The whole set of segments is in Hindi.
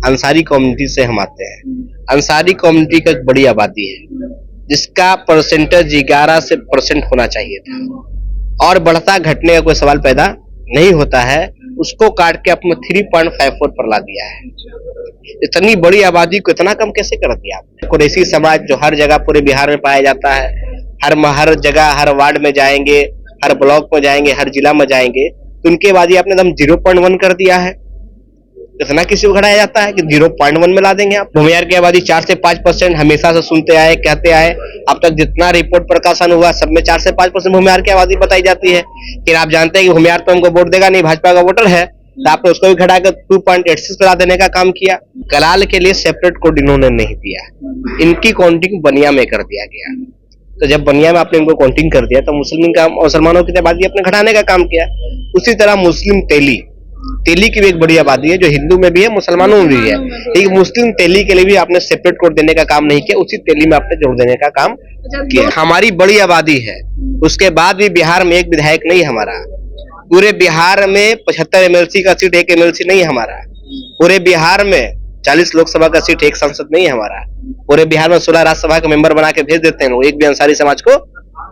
अंसारी कम्युनिटी से हम आते हैं। अंसारी कम्युनिटी का एक बड़ी आबादी है जिसका परसेंटेज 11% होना चाहिए था और बढ़ता घटने का कोई सवाल पैदा नहीं होता है, उसको काट के अपने 3.54 पर ला दिया है। इतनी बड़ी आबादी को इतना कम कैसे कर दिया आपने? कुरैशी समाज जो हर जगह पूरे बिहार में पाया जाता है, हर जगह, हर वार्ड में जाएंगे, हर ब्लॉक में जाएंगे, हर जिला में जाएंगे, तो उनकी आबादी आपने एकदम 0.1 कर दिया है। इतना किसी को घटाया जाता है कि 0.1 में ला देंगे आप? भूमिहार की आबादी 4 से 5% हमेशा से सुनते आए, कहते आए, अब तक जितना रिपोर्ट प्रकाशन हुआ सब में 4 से 5% भूमिहार की आबादी बताई जाती है। लेकिन आप जानते हैं कि भूमिहार तो हमको वोट देगा नहीं, भाजपा का वोटर है, तो आपने उसको भी घटाकर 2.86 पर ला देने का काम किया। कलाल के लिए सेपरेट कोड इन्होंने नहीं दिया, इनकी काउंटिंग बनिया में कर दिया गया। तो जब बनिया में आपने इनको काउंटिंग कर दिया तो मुसलमानों की आबादी अपने घटाने का काम किया। उसी तरह मुस्लिम तेली की भी एक बड़ी आबादी है जो हिंदू में भी है, मुसलमानों में भी है, लेकिन मुस्लिम तेली के लिए भी आपने सेपरेट कोड देने का काम नहीं किया, उसी तेली में आपने जोड़ देने का काम किया। हमारी बड़ी आबादी है, उसके बाद भी बिहार में एक विधायक नहीं हमारा। पूरे बिहार में 75 MLC का सीट, एक MLC नहीं हमारा। पूरे बिहार में 40 लोकसभा का सीट, एक सांसद नहीं हमारा। पूरे बिहार में 16 राज्यसभा के मेंबर बना के भेज देते हैं लोग, एक भी अंसारी समाज को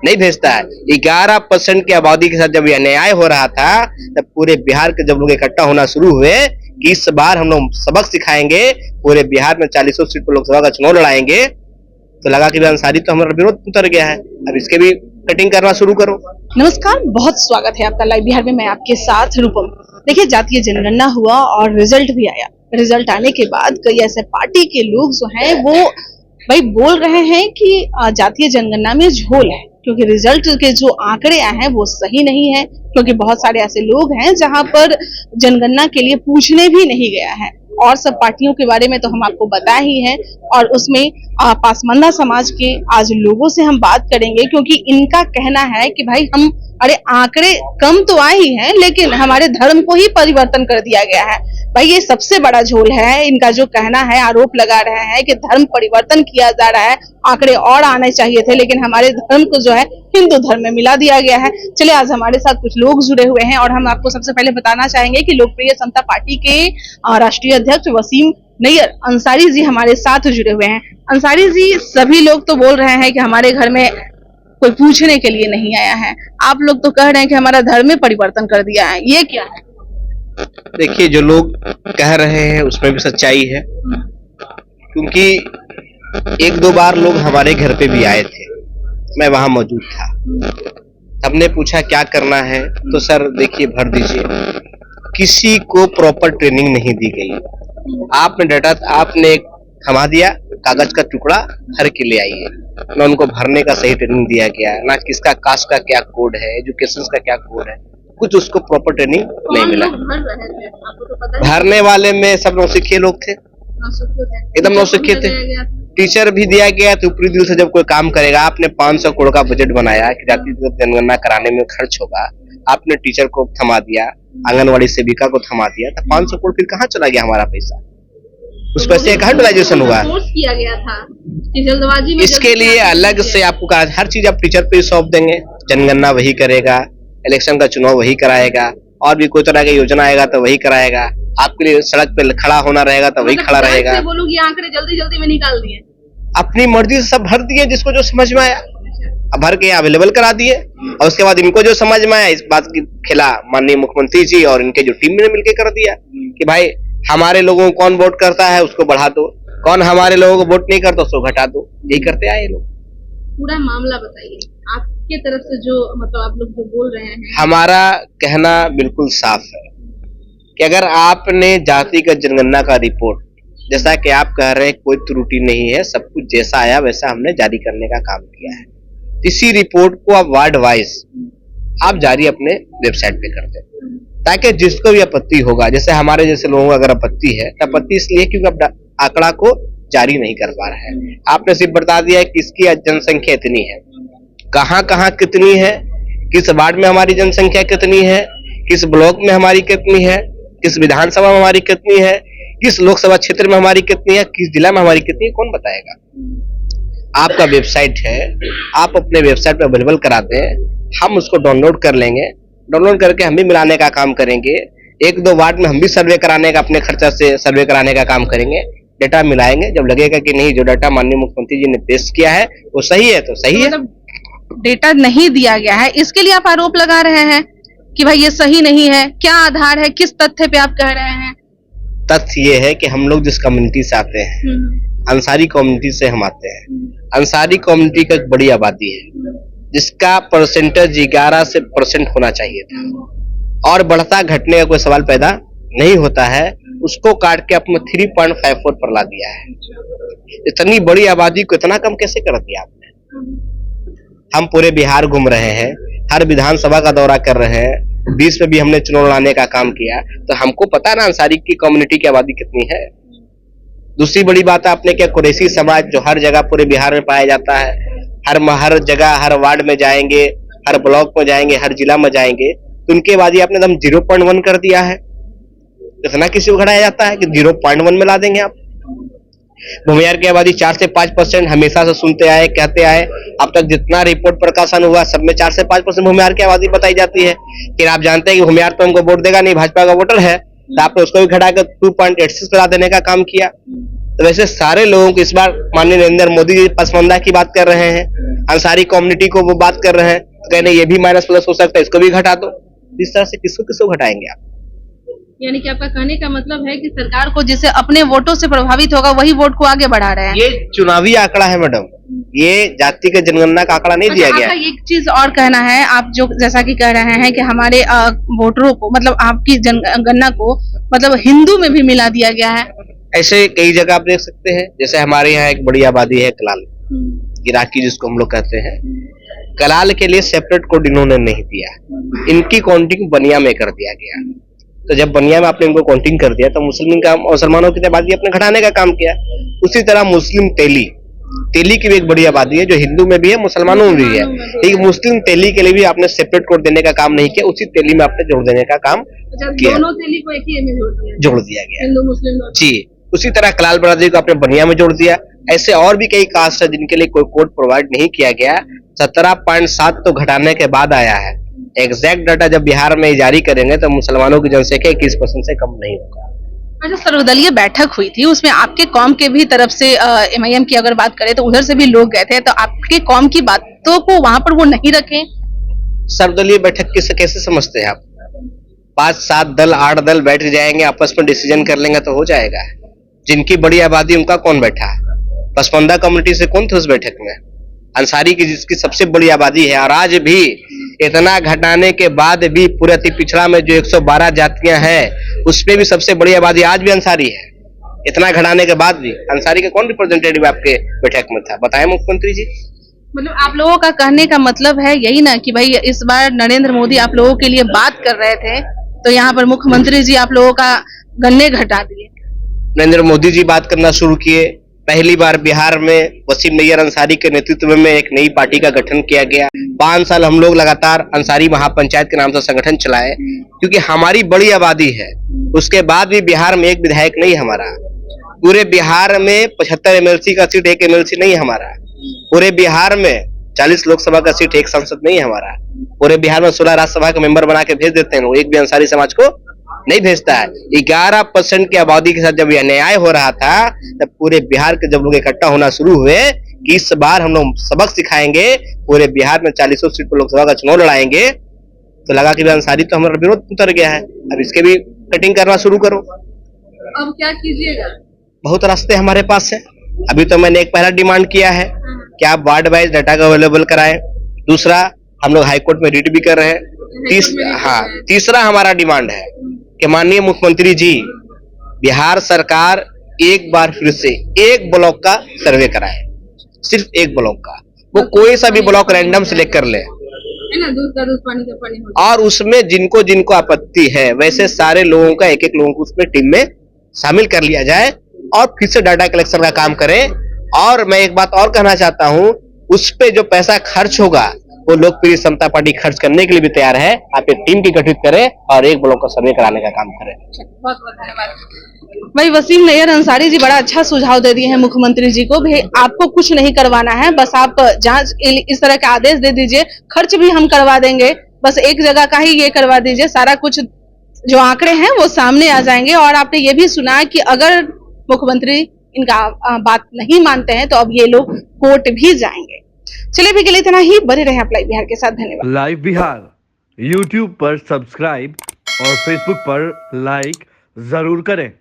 नहीं भेजता है। 11% की आबादी के साथ जब यह न्याय हो रहा था तब पूरे बिहार के जब लोग इकट्ठा होना शुरू हुए कि इस बार हम लोग सबक सिखाएंगे, पूरे बिहार में 40 सीट पर लोकसभा का चुनाव लड़ाएंगे, तो लगा कि अंसारी तो हमारा विरोध उतर गया है, अब इसके भी कटिंग करना शुरू करो। नमस्कार, बहुत स्वागत है आपका लाइव बिहार में। मैं आपके साथ रूपम। देखिए, जातीय जनगणना हुआ और रिजल्ट भी आया। रिजल्ट आने के बाद कई ऐसे पार्टी के लोग जो हैं वो भाई बोल रहे हैं कि जातीय जनगणना में झोल है, क्योंकि रिजल्ट के जो आंकड़े आए हैं वो सही नहीं है, क्योंकि बहुत सारे ऐसे लोग हैं जहां पर जनगणना के लिए पूछने भी नहीं गया है। और सब पार्टियों के बारे में तो हम आपको बता ही है, और उसमें पासमंदा समाज के आज लोगों से हम बात करेंगे, क्योंकि इनका कहना है कि भाई हम आंकड़े कम तो आए ही हैं, लेकिन हमारे धर्म को ही परिवर्तन कर दिया गया है। भाई ये सबसे बड़ा झोल है। इनका जो कहना है, आरोप लगा रहे हैं कि धर्म परिवर्तन किया जा रहा है, आंकड़े और आने चाहिए थे, लेकिन हमारे धर्म को जो है हिंदू धर्म में मिला दिया गया है। चलिए, आज हमारे साथ कुछ लोग जुड़े हुए हैं और हम आपको सबसे पहले बताना चाहेंगे कि लोकप्रिय समता पार्टी के राष्ट्रीय अध्यक्ष वसीम नैयर अंसारी जी हमारे साथ जुड़े हुए हैं। अंसारी जी, सभी लोग तो बोल रहे हैं कि हमारे घर में कोई पूछने के लिए नहीं आया है, आप लोग तो कह रहे हैं कि हमारा धर्म में परिवर्तन कर दिया है, ये क्या है? देखिए, जो लोग कह रहे हैं उसमें भी सच्चाई है, क्योंकि 1-2 बार लोग हमारे घर पे भी आए थे, मैं वहां मौजूद था। हमने पूछा क्या करना है, तो सर देखिए भर दीजिए। किसी को प्रॉपर ट्रेनिंग नहीं दी गई। आपने डाटा, आपने थमा दिया, कागज का टुकड़ा भर के ले आइए, ना उनको भरने का सही ट्रेनिंग दिया गया, ना किसका कास्ट का क्या कोड है, एजुकेशन का क्या कोड है, कुछ उसको प्रॉपर ट्रेनिंग नहीं मिला। भरने वाले में सब नौसिखिए लोग थे, एकदम नौसिखिए थे। टीचर भी दिया गया तो ऊपरी दिल से जब कोई काम करेगा। आपने 500 करोड़ का बजट बनाया कि जातीय जनगणना कराने में खर्च होगा, आपने टीचर को थमा दिया, आंगनवाड़ी सेविका को थमा दिया, तो 500 करोड़ फिर कहाँ चला गया हमारा पैसा? उस पैसे का यूटिलाइजेशन हुआ किया गया था जल्दबाजी में। इसके लिए अलग से आपको कहा, हर चीज आप टीचर पे सौंप देंगे, जनगणना वही करेगा, इलेक्शन का चुनाव वही कराएगा, और भी कोई तरह की योजना आएगा तो वही कराएगा, आपके लिए सड़क पे खड़ा होना रहेगा तो वही खड़ा रहेगा। वो लोग ये आंकड़े जल्दी में निकाल दिए, अपनी मर्जी से सब भर दिए, जिसको जो समझ में आया भर के अवेलेबल करा दिए। और उसके बाद इनको जो समझ में आया, इस बात की खेला माननीय मुख्यमंत्री जी और इनके जो टीम ने मिलकर कर दिया कि भाई हमारे लोगों को कौन वोट करता है उसको बढ़ा दो, कौन हमारे लोगों को वोट नहीं करता उसको घटा दो। यही करते आए लोग। पूरा मामला बताइए आपके तरफ से, जो मतलब आप लोग जो बोल रहे हैं। हमारा कहना बिल्कुल साफ है कि अगर आपने जातिगत जनगणना का रिपोर्ट, जैसा कि आप कह रहे हैं कोई त्रुटि नहीं है, सब कुछ जैसा आया वैसा हमने जारी करने का काम किया है, इसी रिपोर्ट को आप वार्ड वाइज आप जारी अपने वेबसाइट पे कर दें, ताकि जिसको भी आपत्ति होगा, जैसे हमारे जैसे लोगों को अगर आपत्ति है तो आपत्ति इसलिए क्योंकि आप आंकड़ा को जारी नहीं कर पा रहे हैं। आपने सिर्फ बता दिया है कि इसकी जनसंख्या इतनी है, कहाँ कितनी है, किस वार्ड में हमारी जनसंख्या कितनी है, किस ब्लॉक में हमारी कितनी है, किस विधानसभा में हमारी कितनी है, किस लोकसभा क्षेत्र में हमारी कितनी है, किस जिला में हमारी कितनी है, कौन बताएगा? आपका वेबसाइट है, आप अपने वेबसाइट पे अवेलेबल करा दें, हम उसको डाउनलोड कर लेंगे, डाउनलोड करके हम भी मिलाने का काम करेंगे। एक दो वार्ड में हम भी सर्वे कराने का, अपने खर्चा से सर्वे कराने का काम करेंगे, डेटा मिलाएंगे। जब लगेगा कि नहीं, जो डाटा माननीय मुख्यमंत्री जी ने पेश किया है वो सही है तो सही है। मतलब डेटा नहीं दिया गया है, इसके लिए आप आरोप लगा रहे हैं कि भाई ये सही नहीं है। क्या आधार है, किस तथ्य पे आप कह रहे हैं? तथ्य ये है कि हम लोग जिस कम्युनिटी से आते हैं, अंसारी कम्युनिटी से हम आते हैं। अंसारी कम्युनिटी का एक बड़ी आबादी है जिसका परसेंटेज 11% होना चाहिए था, और बढ़ता घटने का कोई सवाल पैदा नहीं होता है। उसको काट के अपने 3.54 पर ला दिया है। इतनी बड़ी आबादी को इतना कम कैसे कर दिया आपने? हम पूरे बिहार घूम रहे हैं, हर विधानसभा का दौरा कर रहे हैं, 20 में भी हमने चुनाव लड़ाने का काम किया, तो हमको पता है ना अंसारी की कम्युनिटी की आबादी कितनी है। दूसरी बड़ी बात है, आपने क्या कुरैशी समाज जो हर जगह पूरे बिहार में पाया जाता है, हर जगह, हर वार्ड में जाएंगे, हर ब्लॉक में जाएंगे, हर जिला में जाएंगे, तो उनकी आबादी आपने एकदम 0.1 कर दिया है। इतना किसी को घटाया जाता है कि 0.1 में ला देंगे आप? भूमिहार की आबादी 4 से 5% हमेशा से सुनते आए, कहते आए। अब तक जितना रिपोर्ट प्रकाशन हुआ सब में 4 से 5% भूमिहार की आबादी बताई जाती है। लेकिन आप जानते हैं कि भूमिहार तो हमको वोट देगा नहीं, भाजपा का वोटर है, तो आपने उसको भी घटाकर 2.86 पर ला देने का काम किया। तो वैसे सारे लोगों को इस बार माननीय नरेंद्र मोदी जी पसमानदा की बात कर रहे हैं, अंसारी कम्युनिटी को वो बात कर रहे हैं, तो कहने ये भी -+ हो सकता है, इसको भी घटा दो। इस तरह से किसको घटाएंगे आप? यानी कि आपका कहने का मतलब है कि सरकार को जिसे अपने वोटों से प्रभावित होगा वही वोट को आगे बढ़ा रहे हैं। ये चुनावी आंकड़ा है मैडम, ये जाति के जनगणना का आंकड़ा नहीं दिया गया। आपका एक चीज और कहना है, आप जो जैसा कि कह रहे हैं कि हमारे वोटरों को, मतलब आपकी जनगणना को, मतलब हिंदू में भी मिला दिया गया है। ऐसे कई जगह आप देख सकते हैं। जैसे हमारे यहाँ एक बड़ी आबादी है कलाल, इराकी जिसको हम लोग कहते हैं। कलाल के लिए सेपरेट कोड इन्होंने नहीं दिया, इनकी काउंटिंग बनिया में कर दिया गया। तो जब बनिया में आपने इनको काउंटिंग कर दिया तो मुसलमानों की आबादी अपने घटाने का काम किया। उसी तरह मुस्लिम तेली की भी एक बड़ी आबादी है जो हिंदू में भी है, मुसलमानों में भी है। लेकिन मुस्लिम तेली के लिए भी आपने सेपरेट कोड देने का काम नहीं किया, उसी तेली में आपने जोड़ देने का काम किया। दोनों तेली को एक ही में जोड़ दिया गया, हिंदू मुस्लिम जी। उसी तरह कलाल बरादरी को आपने बनिया में जोड़ दिया। ऐसे और भी कई कास्ट है जिनके लिए कोई कोड प्रोवाइड नहीं किया गया। 17.7 तो घटाने के बाद आया है। एग्जैक्ट डाटा जब बिहार में जारी करेंगे तो मुसलमानों की जनसंख्या 21% से कम नहीं होगा। जो सर्वदलीय बैठक हुई थी उसमें आपके कौम के भी तरफ से MIM की अगर बात करें तो उधर से भी लोग गए थे, तो आपके कौम की बातों को वहां पर वो नहीं रखे। सर्वदलीय बैठक किसे कैसे समझते हैं आप? 5-7 दल 8 दल बैठ जाएंगे, आपस में डिसीजन कर लेंगे तो हो जाएगा। जिनकी बड़ी आबादी उनका कौन बैठा? पसमानदा कम्युनिटी से कौन थे उस बैठक में? अंसारी की जिसकी सबसे बड़ी आबादी है। और आज भी इतना घटाने के बाद भी पूरे अति पिछड़ा में जो 112 जातियां हैं उसमें भी सबसे बड़ी आबादी आज भी अंसारी है। इतना घटाने के बाद भी अंसारी के कौन रिप्रेजेंटेटिव आपके बैठक में था? बताएं मुख्यमंत्री जी। मतलब आप लोगों का कहने का मतलब है यही ना कि भाई इस बार नरेंद्र मोदी आप लोगों के लिए बात कर रहे थे, तो यहाँ पर मुख्यमंत्री जी आप लोगों का गन्ने घटा दिए। नरेंद्र मोदी जी बात करना शुरू किए। पहली बार बिहार में वसीम नैयर अंसारी के नेतृत्व में एक नई पार्टी का गठन किया गया। 5 साल हम लोग लगातार अंसारी महापंचायत के नाम से संगठन चलाए, क्योंकि हमारी बड़ी आबादी है। उसके बाद भी बिहार में एक विधायक नहीं हमारा। पूरे बिहार में 75 MLC का सीट, 1 MLC नहीं हमारा। पूरे बिहार में 40 लोकसभा का सीट, 1 सांसद नहीं हमारा। पूरे बिहार में 16 राज्यसभा के मेंबर बना के भेज देते हैं, एक भी अंसारी समाज को नहीं भेजता है। 11% की आबादी के साथ जब यह न्याय हो रहा था तब पूरे बिहार के जब लोग इकट्ठा होना शुरू हुए कि इस बार हम लोग सबक सिखाएंगे, पूरे बिहार में 40 सीट पर लोकसभा का चुनाव लड़ाएंगे, तो लगा कि अंसारी तो हमारा विरोध उतर गया है, अब इसके भी कटिंग करना शुरू करो। अब क्या कीजिएगा? बहुत रास्ते हमारे पास है। अभी तो मैंने एक पहला डिमांड किया है कि आप वार्ड वाइज डाटा को अवेलेबल कराएं। दूसरा, हम लोग हाईकोर्ट में रिट भी कर रहे हैं। तीसरा हमारा डिमांड है कि माननीय मुख्यमंत्री जी, बिहार सरकार एक बार फिर से एक ब्लॉक का सर्वे कराए, सिर्फ एक ब्लॉक का। वो कोई सा भी ब्लॉक रैंडम सेलेक्ट कर ले, दूध का दूध, पानी का पानी, और उसमें जिनको जिनको आपत्ति है वैसे सारे लोगों का, एक लोगों को उसमें टीम में शामिल कर लिया जाए और फिर से डाटा कलेक्शन का काम करें। और मैं एक बात और कहना चाहता हूं, उस पे जो पैसा खर्च होगा वो लोकप्रिय समता पार्टी खर्च करने के लिए भी तैयार है। आप एक टीम की गठित करें और एक ब्लॉक का सर्वे कराने का काम करें। बहुत बहुत धन्यवाद। भाई वसीम नैयर अंसारी जी बड़ा अच्छा सुझाव दे दिए हैं मुख्यमंत्री जी को। भाई आपको कुछ नहीं करवाना है, बस आप जांच इस तरह के आदेश दे दीजिए, खर्च भी हम करवा देंगे, बस एक जगह का ही ये करवा दीजिए, सारा कुछ जो आंकड़े हैं वो सामने आ जाएंगे। और आपने ये भी सुना कि अगर मुख्यमंत्री इनका बात नहीं मानते हैं तो अब ये लोग कोर्ट भी जाएंगे। चलिए अभी के लिए इतना ही, बने रहे आप लाइव बिहार के साथ। धन्यवाद। लाइव बिहार यूट्यूब पर सब्सक्राइब और फेसबुक पर लाइक जरूर करें।